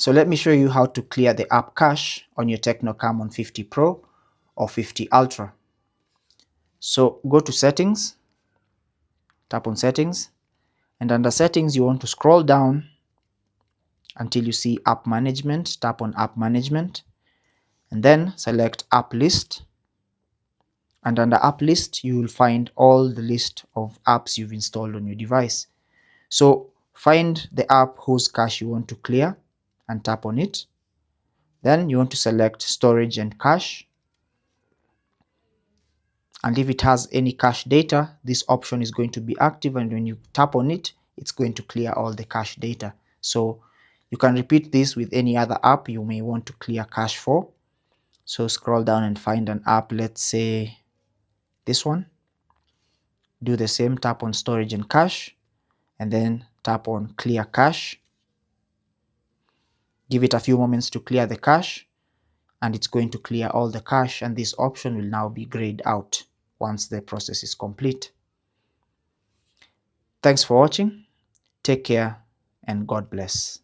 So let me show you how to clear the app cache on your TECNO CAMON 50 Pro or 50 Ultra. So go to settings, tap on settings, and under settings you want to scroll down until you see app management. Tap on app management and then select app list, and under app list you will find all the list of apps you've installed on your device. So find the app whose cache you want to clear and tap on it. Then you want to select storage and cache, and if it has any cache data, this option is going to be active, and when you tap on it, it's going to clear all the cache data. So you can repeat this with any other app you may want to clear cache for. So scroll down and find an app, let's say this one. Do the same, tap on storage and cache, and then tap on clear cache. Give it a few moments to clear the cache, and it's going to clear all the cache, and this option will now be grayed out once the process is complete. Thanks for watching. Take care and God bless.